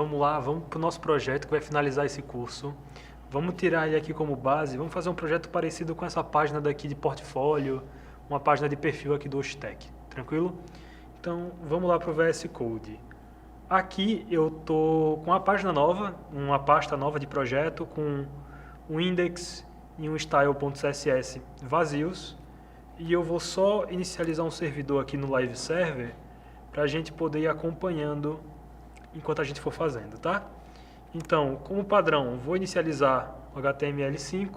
vamos lá, vamos para o nosso projeto que vai finalizar esse curso. Vamos tirar ele aqui como base, vamos fazer um projeto parecido com essa página daqui de portfólio, uma página de perfil aqui do Ostec, tranquilo? Então, vamos lá para o VS Code. Aqui eu tô com uma página nova, uma pasta nova de projeto com um index e um style.css vazios, e eu vou só inicializar um servidor aqui no live server para a gente poder ir acompanhando enquanto a gente for fazendo, tá? Então, como padrão, vou inicializar o HTML5,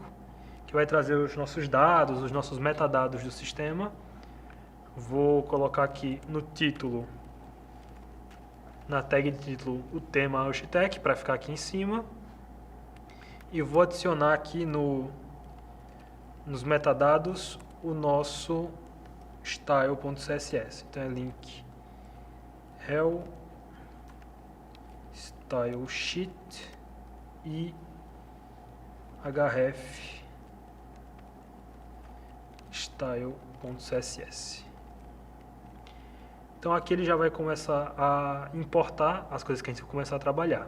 que vai trazer os nossos dados, os nossos metadados do sistema. Vou colocar aqui no título, na tag de título, o tema Ostec, para ficar aqui em cima. E vou adicionar aqui nos metadados o nosso style.css. Então é link rel style sheet e href style.css. Então aqui ele já vai começar a importar as coisas que a gente vai começar a trabalhar.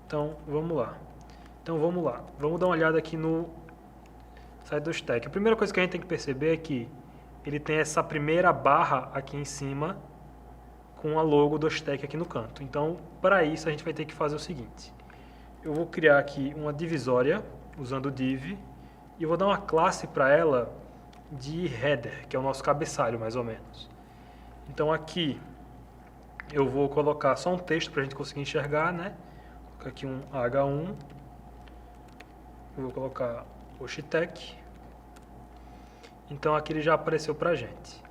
Então vamos lá. Vamos dar uma olhada aqui no site do Ostec. A primeira coisa que a gente tem que perceber é que ele tem essa primeira barra aqui em cima com a logo do Ostec aqui no canto. Então, para isso, a gente vai ter que fazer o seguinte. Eu vou criar aqui uma divisória usando o div e eu vou dar uma classe para ela de header, que é o nosso cabeçalho, mais ou menos. Então, aqui eu vou colocar só um texto para a gente conseguir enxergar, né? Vou colocar aqui um H1. Eu vou colocar Ostec. Então, aqui ele já apareceu para a gente.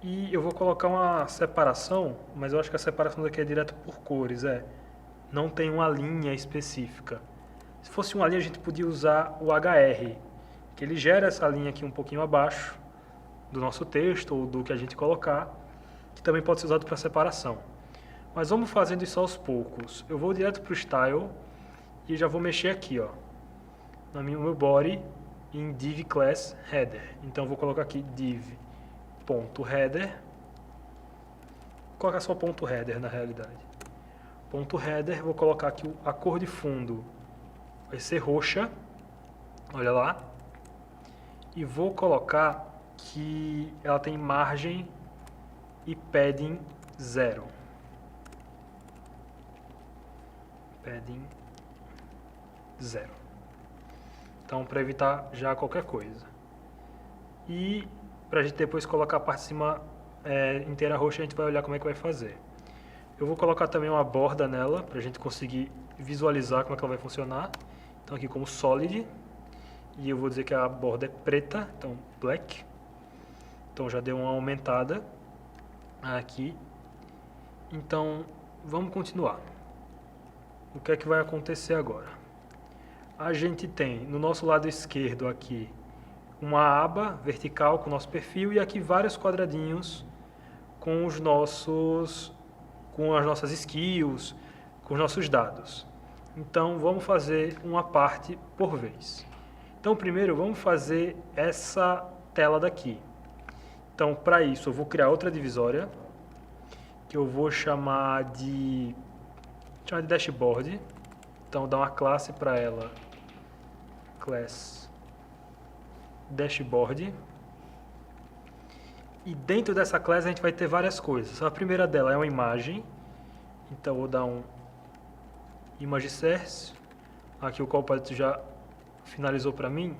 E eu vou colocar uma separação, mas eu acho que a separação daqui é direto por cores, não tem uma linha específica. Se fosse uma linha, a gente podia usar o HR, que ele gera essa linha aqui um pouquinho abaixo do nosso texto ou do que a gente colocar, que também pode ser usado para separação. Mas vamos fazendo isso aos poucos. Eu vou direto para o Style e já vou mexer aqui, ó, no meu body, em div class header. Então eu vou colocar aqui div.header, vou colocar só ponto .header na realidade. Ponto .header, vou colocar aqui a cor de fundo, vai ser roxa, olha lá. E vou colocar que ela tem margem e padding 0. Padding 0. Então, para evitar já qualquer coisa. E para a gente depois colocar a parte de cima inteira roxa, a gente vai olhar como é que vai fazer. Eu vou colocar também uma borda nela, para a gente conseguir visualizar como é que ela vai funcionar. Então aqui como solid, e eu vou dizer que a borda é preta, então black. Então já deu uma aumentada aqui. Então vamos continuar. O que é que vai acontecer agora? A gente tem no nosso lado esquerdo aqui uma aba vertical com o nosso perfil e aqui vários quadradinhos com as nossas skills, com os nossos dados. Então vamos fazer uma parte por vez. Então primeiro vamos fazer essa tela daqui. Então para isso eu vou criar outra divisória que eu vou chamar de dashboard. Então dar uma classe para ela, class dashboard. E dentro dessa classe a gente vai ter várias coisas. A primeira dela é uma imagem. Então vou dar um image source. Aqui o Copilot já finalizou para mim.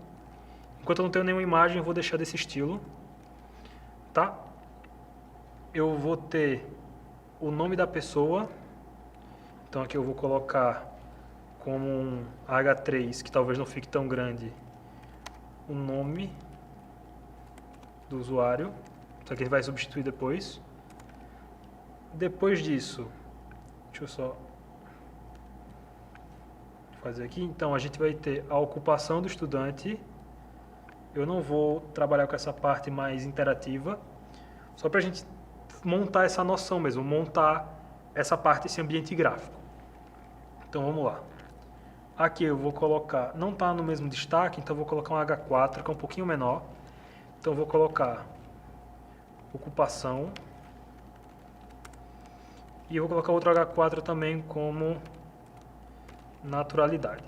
Enquanto eu não tenho nenhuma imagem, eu vou deixar desse estilo. Tá? Eu vou ter o nome da pessoa. Então aqui eu vou colocar como um H3, que talvez não fique tão grande, o nome do usuário. Isso aqui a gente vai substituir depois. Depois disso, deixa eu só fazer aqui. Então a gente vai ter a ocupação do estudante. Eu não vou trabalhar com essa parte mais interativa, só para a gente montar essa noção mesmo, montar essa parte, esse ambiente gráfico. Então vamos lá. Aqui eu vou colocar, não está no mesmo destaque, então eu vou colocar um H4 que é um pouquinho menor. Então eu vou colocar ocupação E eu vou colocar outro H4 também como naturalidade.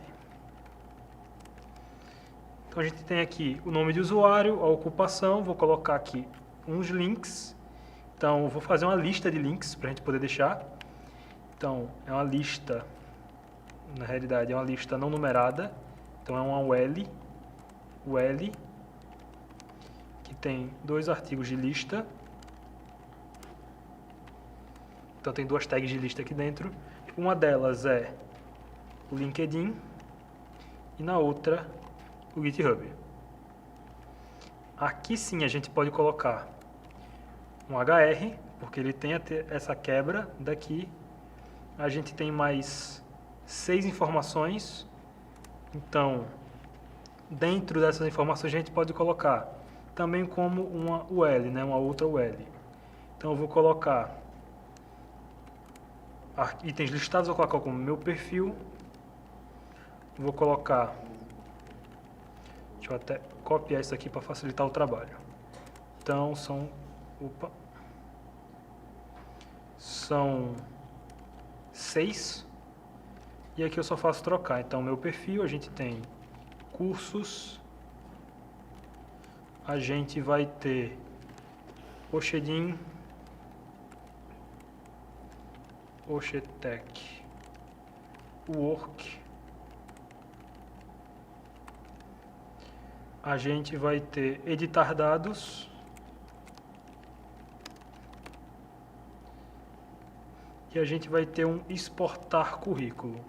Então a gente tem aqui o nome de usuário, a ocupação, vou colocar aqui uns links. Então eu vou fazer uma lista de links para a gente poder deixar. Então é uma lista, na realidade é uma lista não numerada, então é uma UL, que tem 2 artigos de lista. Então tem 2 tags de lista aqui dentro. Uma delas é o LinkedIn e na outra o GitHub. Aqui sim a gente pode colocar um HR, porque ele tem essa quebra daqui. A gente tem mais 6 informações. Então, dentro dessas informações a gente pode colocar também como uma UL, né? Uma outra UL. Então eu vou colocar itens listados, vou colocar como meu perfil. Vou colocar, deixa eu até copiar isso aqui para facilitar o trabalho. Então são 6. E aqui eu só faço trocar. Então meu perfil, a gente tem cursos, a gente vai ter Oxedin, Oxetec, Work, a gente vai ter editar dados, e a gente vai ter um exportar currículo.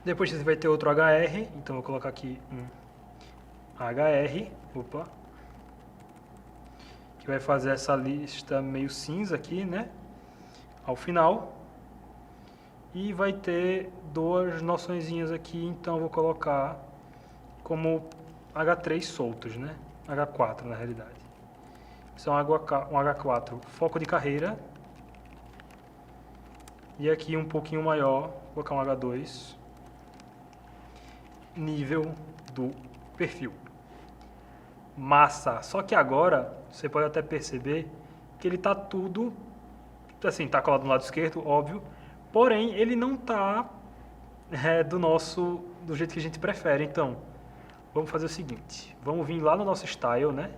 Depois você vai ter outro HR, então vou colocar aqui um HR, que vai fazer essa lista meio cinza aqui, né? Ao final. E vai ter 2 noçõezinhas aqui, então eu vou colocar como H3 soltos, né? H4 na realidade. São um H4 foco de carreira. E aqui um pouquinho maior, vou colocar um H2 nível do perfil. Massa! Só que agora você pode até perceber que ele está tudo assim, está colado no lado esquerdo, óbvio, porém ele não está do jeito que a gente prefere. Então vamos fazer o seguinte, vamos vir lá no nosso style, né?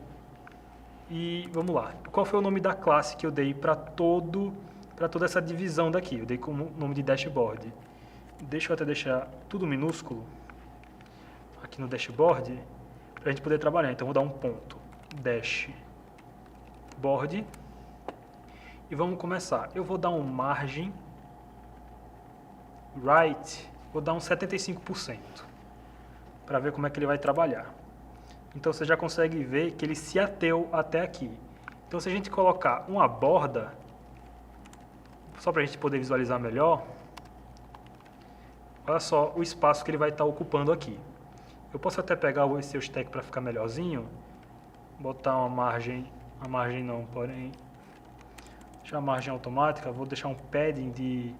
E vamos lá. Qual foi o nome da classe que eu dei para toda essa divisão daqui? Eu dei como nome de dashboard. Deixa eu até deixar tudo minúsculo aqui no dashboard para a gente poder trabalhar. Então vou dar um ponto dashboard e vamos começar. Eu vou dar um margem right, vou dar um 75% para ver como é que ele vai trabalhar. Então você já consegue ver que ele se ateu até aqui. Então se a gente colocar uma borda, só para a gente poder visualizar melhor, olha só o espaço que ele vai estar ocupando aqui. Eu posso até pegar esse stack para ficar melhorzinho, botar uma margem não, porém, deixar a margem automática, vou deixar um padding de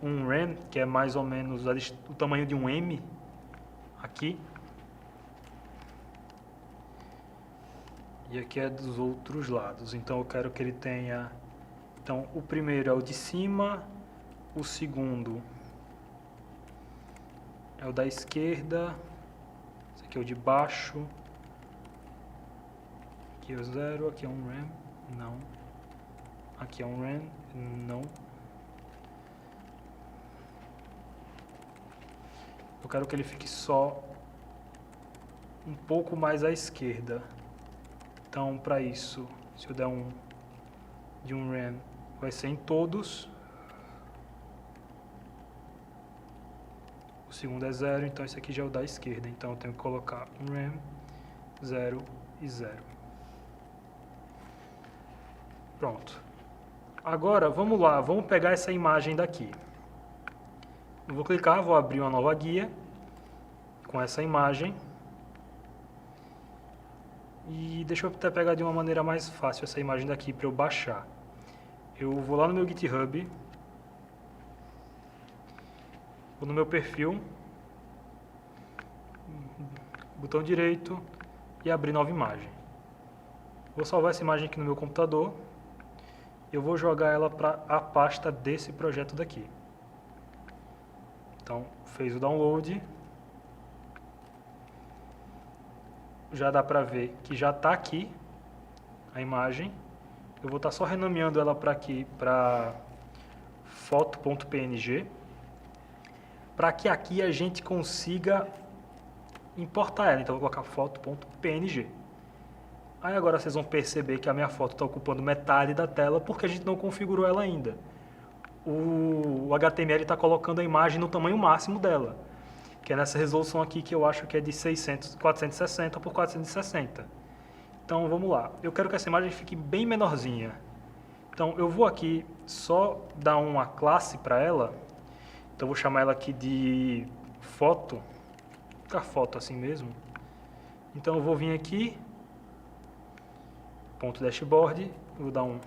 1 rem, que é mais ou menos o tamanho de um M aqui. E aqui é dos outros lados, então eu quero que ele tenha, então o primeiro é o de cima, o segundo é o da esquerda, esse aqui é o de baixo, aqui é o 0, aqui é um rem, não, aqui é um rem, não. Eu quero que ele fique só um pouco mais à esquerda. Então, para isso, se eu der de um rem, vai ser em todos. O segundo é 0, então esse aqui já é o da esquerda. Então, eu tenho que colocar um rem, 0 e 0. Pronto. Agora, vamos lá, vamos pegar essa imagem daqui. Eu vou clicar, vou abrir uma nova guia com essa imagem. E deixa eu até pegar de uma maneira mais fácil essa imagem daqui para eu baixar. Eu vou lá no meu GitHub, vou no meu perfil, botão direito e abrir nova imagem. Vou salvar essa imagem aqui no meu computador. Eu vou jogar ela para a pasta desse projeto daqui. Então, fez o download. Já dá para ver que já está aqui a imagem. Eu vou estar só renomeando ela para aqui, para foto.png, para que aqui a gente consiga importar ela. Então, eu vou colocar foto.png. Aí agora vocês vão perceber que a minha foto está ocupando metade da tela porque a gente não configurou ela ainda. O HTML está colocando a imagem no tamanho máximo dela, que é nessa resolução aqui que eu acho que é de 460 por 460. Então vamos lá, eu quero que essa imagem fique bem menorzinha. Então eu vou aqui só dar uma classe para ela. Então eu vou chamar ela aqui de foto, ficar foto assim mesmo. Então eu vou vir aqui, ponto dashboard, vou dar um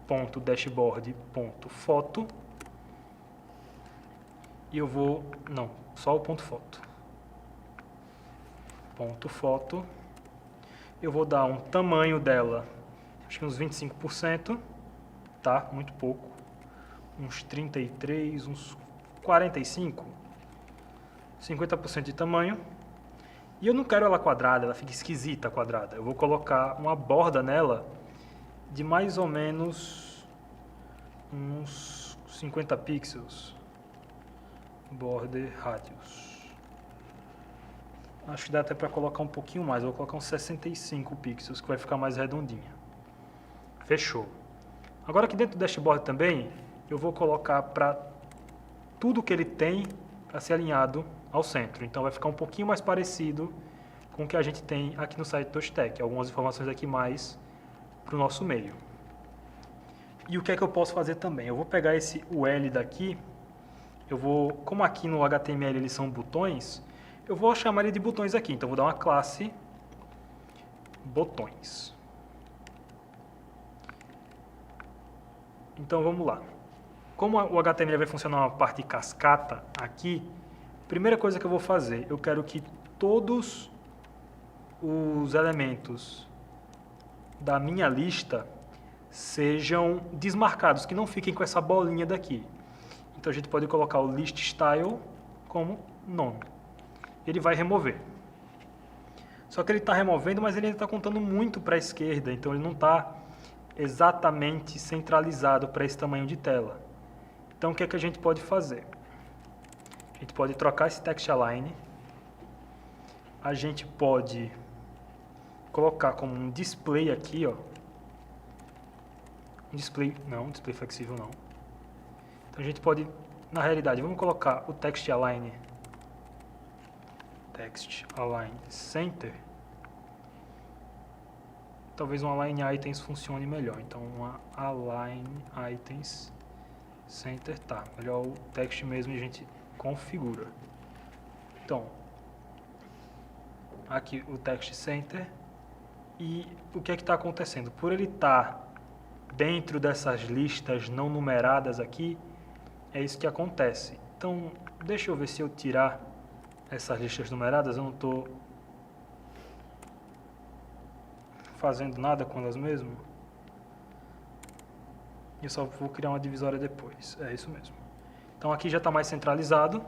ponto dashboard ponto foto, e eu vou, não, só o ponto foto, ponto foto. Eu vou dar um tamanho dela, acho que uns 25%, tá? Muito pouco, uns 33, uns 45, 50% de tamanho. E eu não quero ela quadrada, ela fica esquisita quadrada. Eu vou colocar uma borda nela de mais ou menos uns 50 pixels. Border radius. Acho que dá até para colocar um pouquinho mais. Eu vou colocar uns 65 pixels, que vai ficar mais redondinha. Fechou. Agora aqui dentro do dashboard também, eu vou colocar para tudo que ele tem para ser alinhado ao centro. Então vai ficar um pouquinho mais parecido com o que a gente tem aqui no site do Toastech. Algumas informações aqui mais para o nosso meio. E o que é que eu posso fazer também? Eu vou pegar esse UL daqui, eu vou, como aqui no HTML eles são botões, eu vou chamar ele de botões aqui. Então eu vou dar uma classe botões. Então vamos lá. Como o HTML vai funcionar uma parte de cascata aqui, primeira coisa que eu vou fazer, eu quero que todos os elementos da minha lista sejam desmarcados, que não fiquem com essa bolinha daqui. Então a gente pode colocar o list style como nome. Ele vai remover. Só que ele está removendo, mas ele ainda está contando muito para a esquerda, então ele não está exatamente centralizado para esse tamanho de tela. Então o que é que a gente pode fazer? A gente pode trocar esse text align. A gente pode colocar como um display aqui, ó. Um display flexível não. Então a gente pode, na realidade, vamos colocar o text align center. Talvez um align items funcione melhor. Então uma align items center, tá. Melhor o text mesmo, a gente configura. Então, aqui o text center. E o que é que está acontecendo? Por ele estar dentro dessas listas não numeradas aqui, é isso que acontece. Então, deixa eu ver se eu tirar essas listas numeradas. Eu não estou fazendo nada com elas mesmo. Eu só vou criar uma divisória depois. É isso mesmo. Então aqui já está mais centralizado.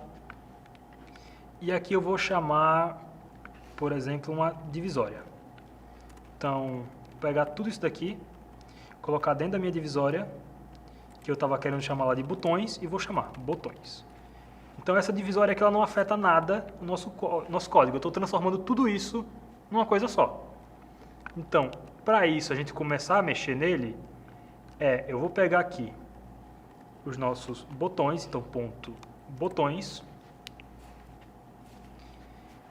E aqui eu vou chamar, por exemplo, uma divisória. Então, vou pegar tudo isso daqui, colocar dentro da minha divisória, que eu estava querendo chamar lá de botões, e vou chamar botões. Então essa divisória aqui ela não afeta nada o nosso código. Eu estou transformando tudo isso numa coisa só. Então, para isso, a gente começar a mexer nele, eu vou pegar aqui os nossos botões, então ponto botões,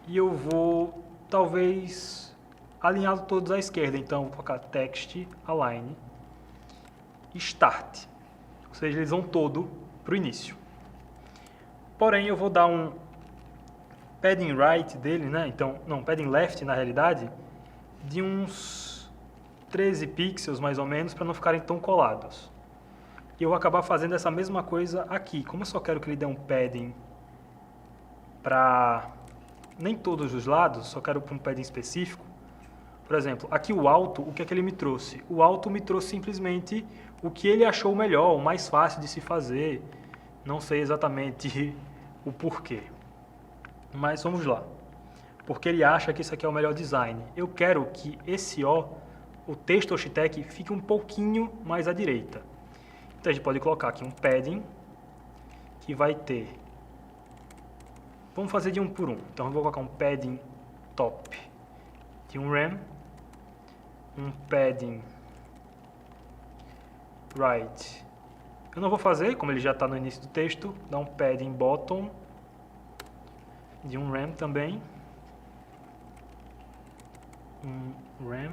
e eu vou, talvez, alinhar todos à esquerda. Então, vou colocar text align start, ou seja, eles vão todo para o início. Porém, eu vou dar um padding right dele, né? Então, não, padding left na realidade, de uns 13 pixels mais ou menos, para não ficarem tão colados. E eu vou acabar fazendo essa mesma coisa aqui. Como eu só quero que ele dê um padding para nem todos os lados, só quero para um padding específico, Por exemplo, aqui o alto, o que é que ele me trouxe? O alto me trouxe simplesmente o que ele achou melhor, o mais fácil de se fazer. Não sei exatamente o porquê. Mas vamos lá. Porque ele acha que isso aqui é o melhor design. Eu quero que esse O, o texto Oshitec, fique um pouquinho mais à direita. Então a gente pode colocar aqui um padding, que vai ter... Vamos fazer de um por um. Então eu vou colocar um padding top de um rem, um padding right. Eu não vou fazer, como ele já está no início do texto, dar um padding bottom de um rem também. Um rem.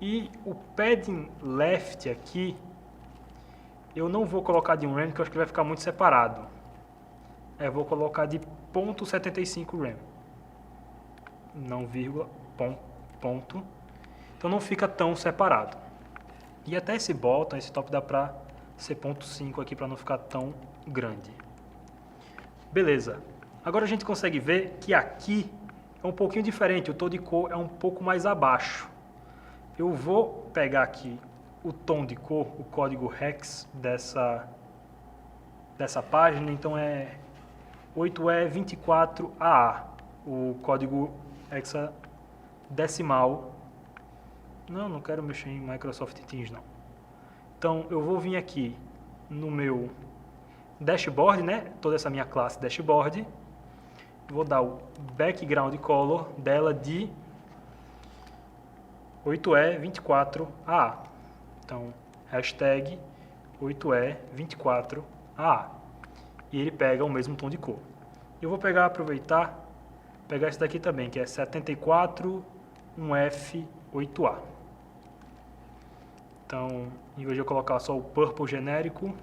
E o padding left aqui, eu não vou colocar de um rem, porque eu acho que vai ficar muito separado. Eu vou colocar de .75 rem. Não vírgula, ponto. Então não fica tão separado. E até esse bottom, esse top dá pra ser .5 aqui para não ficar tão grande. Beleza. Agora a gente consegue ver que aqui é um pouquinho diferente. O tom de cor é um pouco mais abaixo. Eu vou pegar aqui o tom de cor, o código hex dessa página. Então é 8E24AA. O código hexadecimal. Não quero mexer em Microsoft Teams, não. Então, eu vou vir aqui no meu dashboard, né? Toda essa minha classe dashboard. Vou dar o background color dela de 8E24AA. Então, hashtag 8E24AA. E ele pega o mesmo tom de cor. Eu vou aproveitar esse daqui também, que é 741F8A. Então, em vez de eu colocar só o purple genérico, vou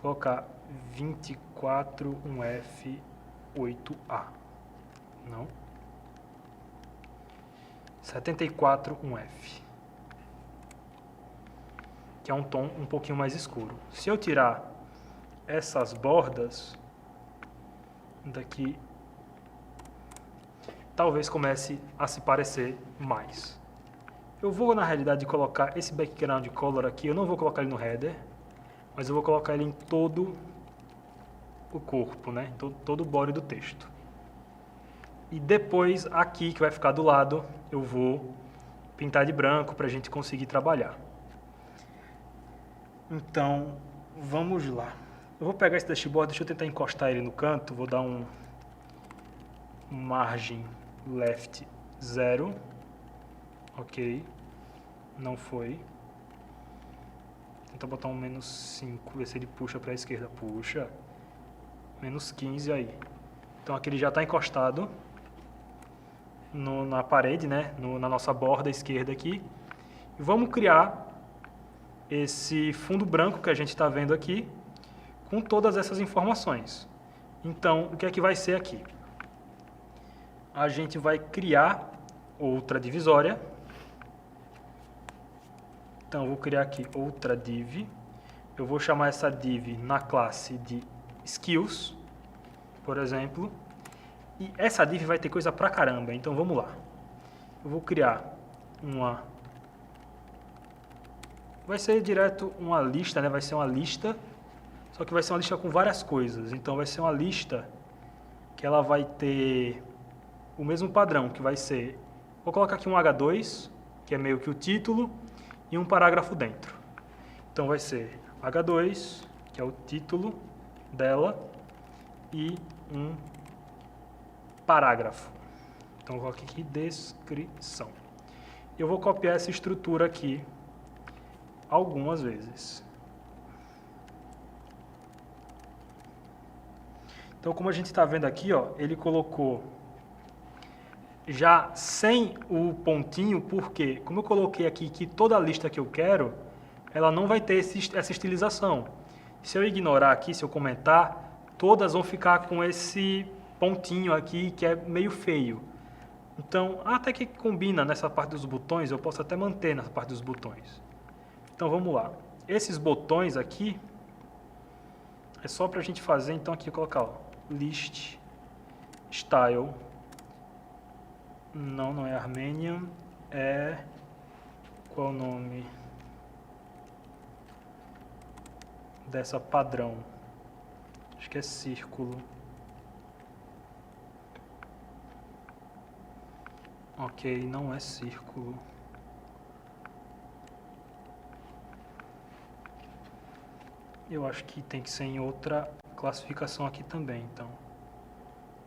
colocar 241F8A. Não. 741F. Que é um tom um pouquinho mais escuro. Se eu tirar essas bordas daqui, talvez comece a se parecer mais. Eu vou, na realidade, colocar esse background color aqui. Eu não vou colocar ele no header, mas eu vou colocar ele em todo o corpo, né? Todo o body do texto. E depois, aqui, que vai ficar do lado, eu vou pintar de branco para a gente conseguir trabalhar. Então, vamos lá. Eu vou pegar esse dashboard, deixa eu tentar encostar ele no canto. Vou dar um margem left 0. Ok, não foi. Tenta botar um -5, ver se ele puxa para a esquerda. Puxa. -15 aí. Então aqui ele já está encostado na parede, né? Na nossa borda esquerda aqui. E vamos criar esse fundo branco que a gente está vendo aqui com todas essas informações. Então, o que é que vai ser aqui? A gente vai criar outra divisória. Então, eu vou criar aqui outra div. Eu vou chamar essa div na classe de skills, por exemplo. E essa div vai ter coisa pra caramba, então vamos lá. Eu vou criar uma... Vai ser direto uma lista, né? Vai ser uma lista, só que vai ser uma lista com várias coisas. Então, vai ser uma lista que ela vai ter o mesmo padrão, que vai ser... Vou colocar aqui um H2, que é meio que o título, e um parágrafo dentro. Então vai ser H2, que é o título dela, e um parágrafo. Então eu coloco aqui descrição. Eu vou copiar essa estrutura aqui algumas vezes. Então, como a gente está vendo aqui, ó, ele colocou já sem o pontinho, porque como eu coloquei aqui que toda a lista que eu quero, ela não vai ter essa estilização. Se eu ignorar aqui, se eu comentar, todas vão ficar com esse pontinho aqui que é meio feio. Então, até que combina nessa parte dos botões, eu posso até manter nessa parte dos botões. Então, vamos lá. Esses botões aqui, é só para a gente fazer, então aqui eu colocar ó, list style Não é Armenian. É... Qual o nome dessa padrão? Acho que é círculo. Ok, não é círculo. Eu acho que tem que ser em outra classificação aqui também, então.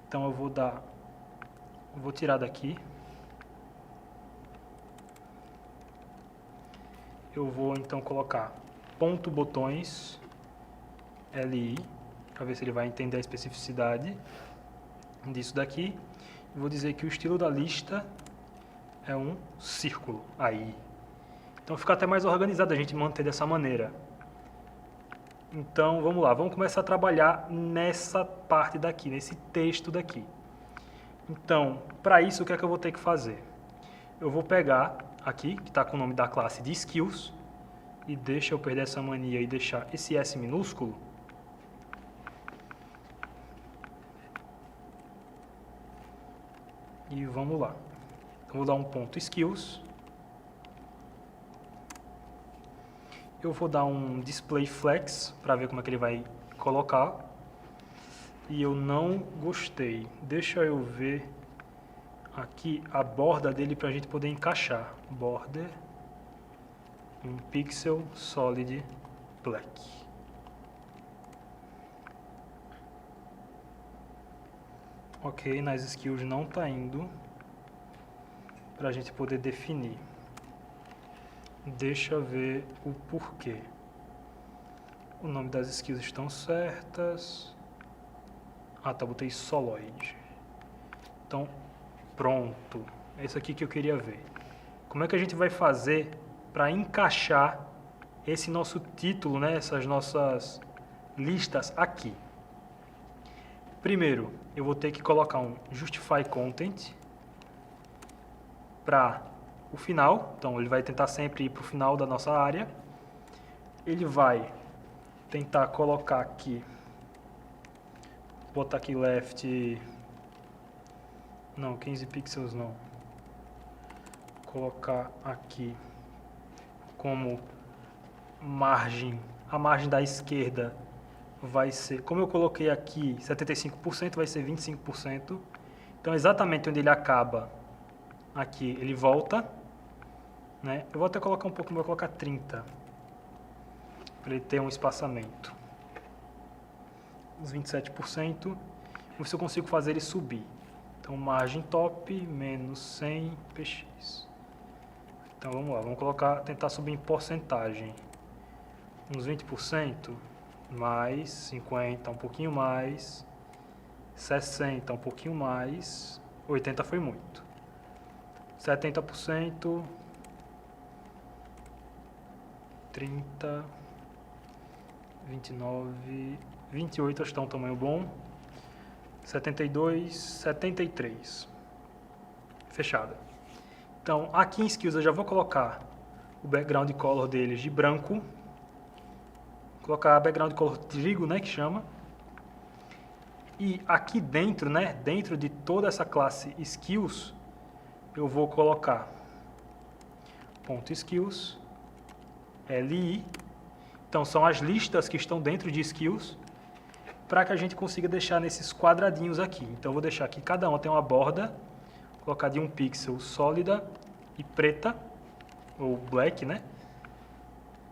Então eu vou tirar daqui. Eu vou então colocar ponto botões LI, para ver se ele vai entender a especificidade disso daqui. Vou dizer que o estilo da lista é um círculo. Aí. Então fica até mais organizado a gente manter dessa maneira. Então vamos lá, vamos começar a trabalhar nessa parte daqui, nesse texto daqui. Então, para isso, o que é que eu vou ter que fazer? Eu vou pegar aqui, que está com o nome da classe de skills, e deixa eu perder essa mania e deixar esse S minúsculo. E vamos lá. Eu vou dar um ponto skills. Eu vou dar um display flex para ver como é que ele vai colocar. E eu não gostei. Deixa eu ver aqui a borda dele para a gente poder encaixar. Border em pixel solid black. Ok, nas skills não está indo para a gente poder definir. Deixa eu ver o porquê. O nome das skills estão certas. Ah, tá, botei soloid. Então, pronto. É isso aqui que eu queria ver. Como é que a gente vai fazer para encaixar esse nosso título, né, essas nossas listas aqui? Primeiro, eu vou ter que colocar um justify content para o final. Então, ele vai tentar sempre ir para o final da nossa área. Ele vai tentar colocar aqui, botar aqui left, não, 15 pixels não. Colocar aqui como margem, a margem da esquerda vai ser, como eu coloquei aqui 75%, vai ser 25%. Então, exatamente onde ele acaba, aqui ele volta, né? Eu vou até colocar um pouco, vou colocar 30, para ele ter um espaçamento. Uns 27%. Vamos ver se eu consigo fazer ele subir. Então, margem top menos 100 px. Então, vamos lá, vamos colocar, tentar subir em porcentagem. Uns 20%, mais 50, um pouquinho mais, 60, um pouquinho mais, 80 foi muito. 70%, 30, 29, 28 acho que está um tamanho bom. 72, 73. Fechada. Então, aqui em Skills eu já vou colocar o background color deles de branco. Colocar background color trigo, né, que chama. E aqui dentro, né, dentro de toda essa classe Skills, eu vou colocar ponto .skills, li. Então, são as listas que estão dentro de Skills, para que a gente consiga deixar nesses quadradinhos aqui. Então, eu vou deixar aqui, cada uma tem uma borda, colocar de 1 pixel sólida e preta, ou black, né?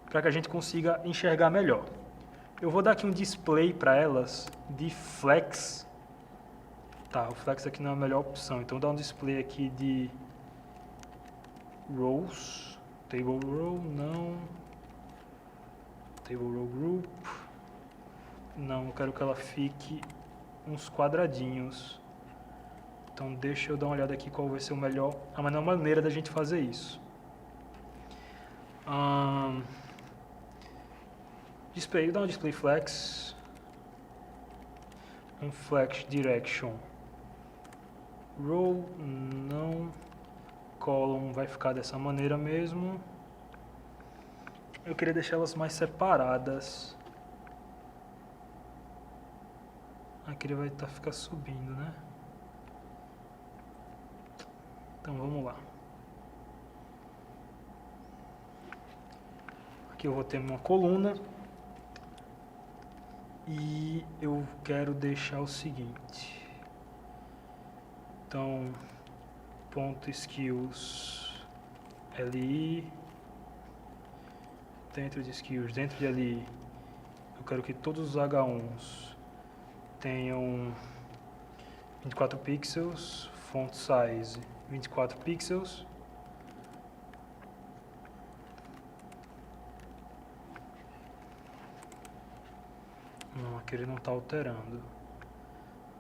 Para que a gente consiga enxergar melhor. Eu vou dar aqui um display para elas de flex. Tá, o flex aqui não é a melhor opção, então vou dar um display aqui de rows, table row, não, table row group, não, quero que ela fique uns quadradinhos. Então deixa eu dar uma olhada aqui qual vai ser a melhor maneira da gente fazer isso. Display, dá um display flex, um flex direction row, não, column vai ficar dessa maneira mesmo. Eu queria deixar elas mais separadas. Aqui ele vai ficar subindo, né? Então vamos lá. Aqui eu vou ter uma coluna. E eu quero deixar o seguinte. Então, ponto skills li. Dentro de skills, dentro de li, eu quero que todos os H1s tenham 24 pixels, font size 24 pixels. Não, aqui ele não está alterando.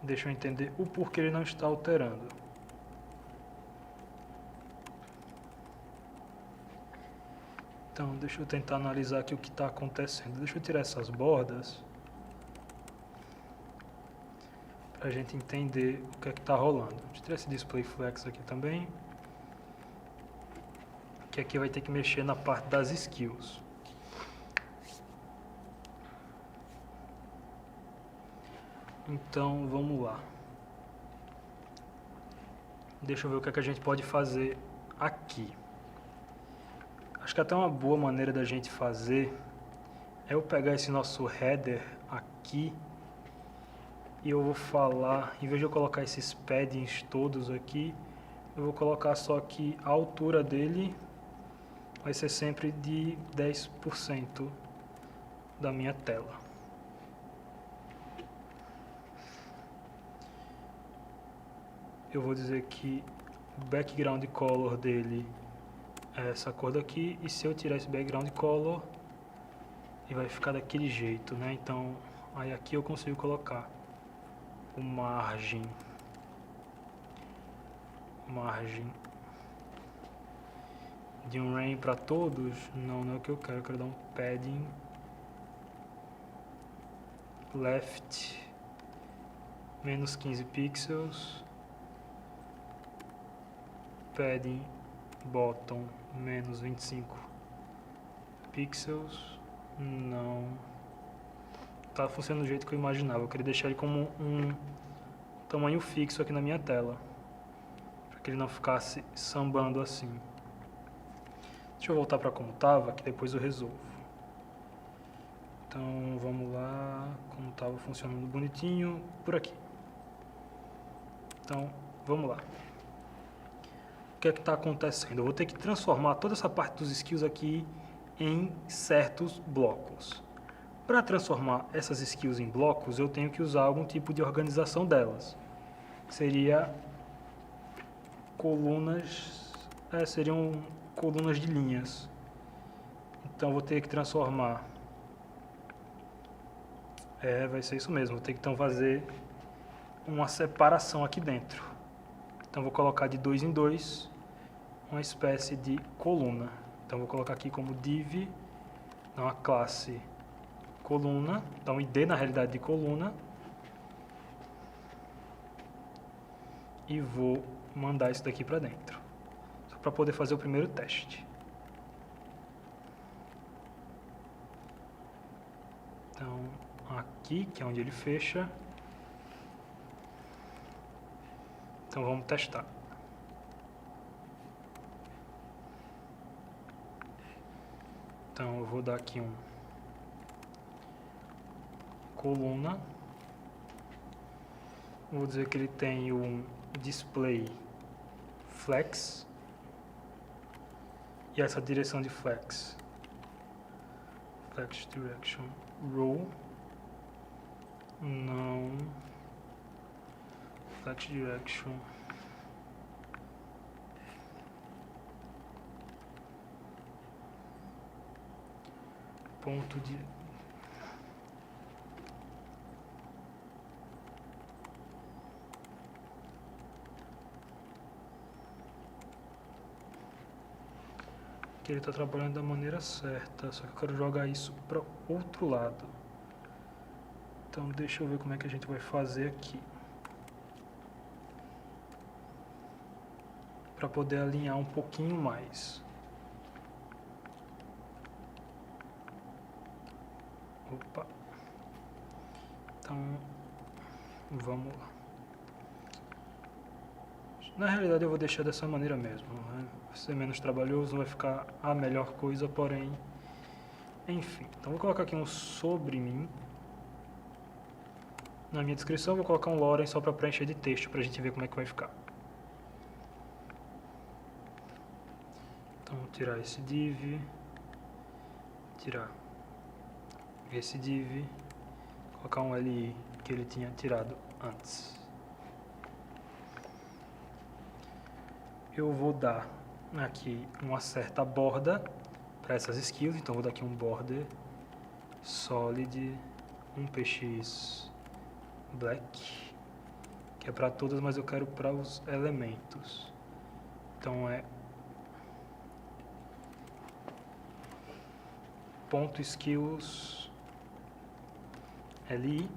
Deixa eu entender o porquê ele não está alterando. Então, deixa eu tentar analisar aqui o que está acontecendo. Deixa eu tirar essas bordas para a gente entender o que é que está rolando. Deixa eu tirar esse display flex aqui também. Que aqui vai ter que mexer na parte das skills. Então, vamos lá. Deixa eu ver o que é que a gente pode fazer aqui. Acho que até uma boa maneira da gente fazer é eu pegar esse nosso header aqui e eu vou falar, em vez de eu colocar esses paddings todos aqui, eu vou colocar só que a altura dele vai ser sempre de 10% da minha tela. Eu vou dizer que o background color dele é essa cor daqui, e se eu tirar esse background color, ele vai ficar daquele jeito, né? Então, aí aqui eu consigo colocar o margem de um rain para todos. Não é o que eu quero dar um padding left menos 15 pixels, padding bottom menos 25 pixels. Não tá funcionando do jeito que eu imaginava. Eu queria deixar ele como um tamanho fixo aqui na minha tela, para que ele não ficasse sambando assim. Deixa eu voltar para como estava, que depois eu resolvo. Então vamos lá, como estava funcionando bonitinho por aqui. Então vamos lá. O que é que está acontecendo? Eu vou ter que transformar toda essa parte dos skills aqui em certos blocos. Para transformar essas skills em blocos, eu tenho que usar algum tipo de organização delas. Seria colunas, seriam colunas de linhas. Então vou ter que transformar. Vai ser isso mesmo. Vou ter que então fazer uma separação aqui dentro. Então vou colocar de 2 em 2 uma espécie de coluna. Então vou colocar aqui como div, uma classe coluna, então id na realidade de coluna, e vou mandar isso daqui para dentro, só para poder fazer o primeiro teste. Então aqui, que é onde ele fecha, então vamos testar. Então eu vou dar aqui um coluna, vou dizer que ele tem um display flex, e essa direção de flex direction row, não, flex direction ponto de que ele está trabalhando da maneira certa, só que eu quero jogar isso para outro lado. Então deixa eu ver como é que a gente vai fazer aqui para poder alinhar um pouquinho mais. Opa. Então vamos lá. Na realidade eu vou deixar dessa maneira mesmo, né? Vai ser menos trabalhoso, vai ficar a melhor coisa, porém... Enfim, então vou colocar aqui um sobre mim. Na minha descrição vou colocar um Loren só para preencher de texto, para a gente ver como é que vai ficar. Então, tirar esse div, tirar esse div, colocar um li que ele tinha tirado antes. Eu vou dar aqui uma certa borda para essas skills, então vou dar aqui um border solid 1px black, que é para todas, mas eu quero para os elementos. Então é ponto skills li.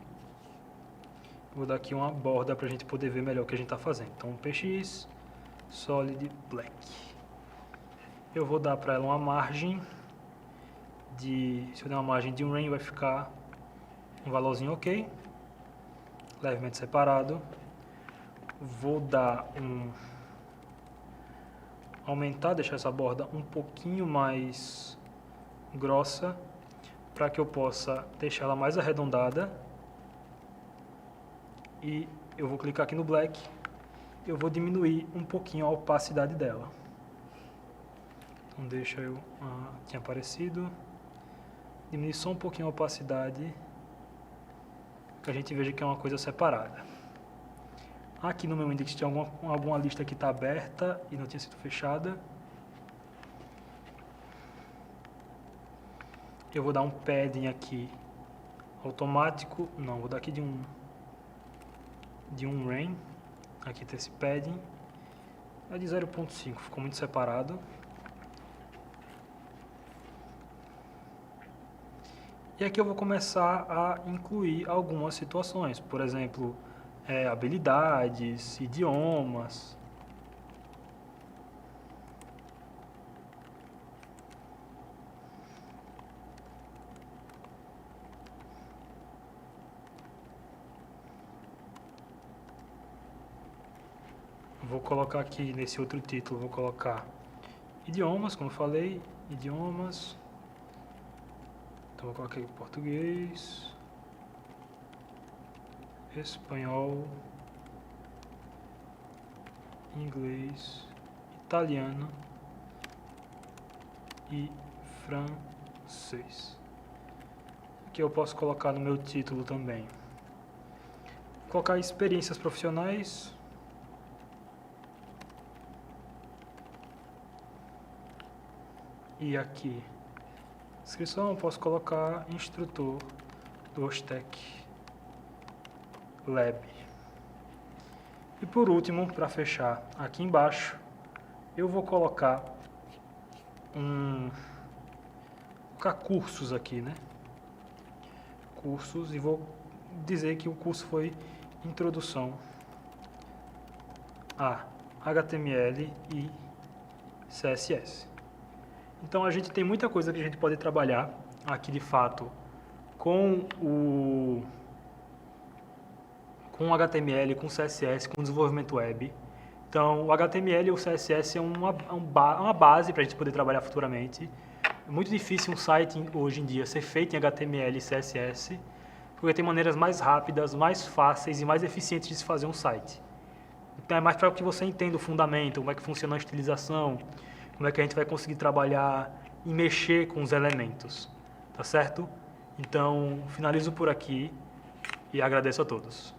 Vou dar aqui uma borda para a gente poder ver melhor o que a gente está fazendo. Então 1px solid black. Eu vou dar para ela uma margem de, se eu der uma margem de um range, vai ficar um valorzinho ok, levemente separado. Vou dar aumentar, deixar essa borda um pouquinho mais grossa, para que eu possa deixar ela mais arredondada. E eu vou clicar aqui no black, eu vou diminuir um pouquinho a opacidade dela. Então deixa eu, tinha aparecido, diminuir só um pouquinho a opacidade, que a gente veja que é uma coisa separada. Aqui no meu index tinha alguma lista que está aberta e não tinha sido fechada. Eu vou dar um padding aqui automático, não, vou dar aqui de um ren, aqui tem esse padding, é de 0.5, ficou muito separado. E aqui eu vou começar a incluir algumas situações, por exemplo, habilidades, idiomas. Vou colocar aqui nesse outro título, vou colocar idiomas, como eu falei, idiomas. Então vou colocar aqui português, espanhol, inglês, italiano e francês. Aqui eu posso colocar no meu título também. Vou colocar experiências profissionais. E aqui, descrição, eu posso colocar instrutor do Ostec Lab. E por último, para fechar, aqui embaixo, eu vou colocar cursos aqui, né? Cursos, e vou dizer que o curso foi Introdução a HTML e CSS. Então a gente tem muita coisa que a gente pode trabalhar aqui de fato com o HTML, com CSS, com desenvolvimento web. Então o HTML e o CSS é uma base para a gente poder trabalhar futuramente. É muito difícil um site hoje em dia ser feito em HTML e CSS, porque tem maneiras mais rápidas, mais fáceis e mais eficientes de se fazer um site. Então é mais para que você entenda o fundamento, como é que funciona a estilização, como é que a gente vai conseguir trabalhar e mexer com os elementos, tá certo? Então, finalizo por aqui e agradeço a todos.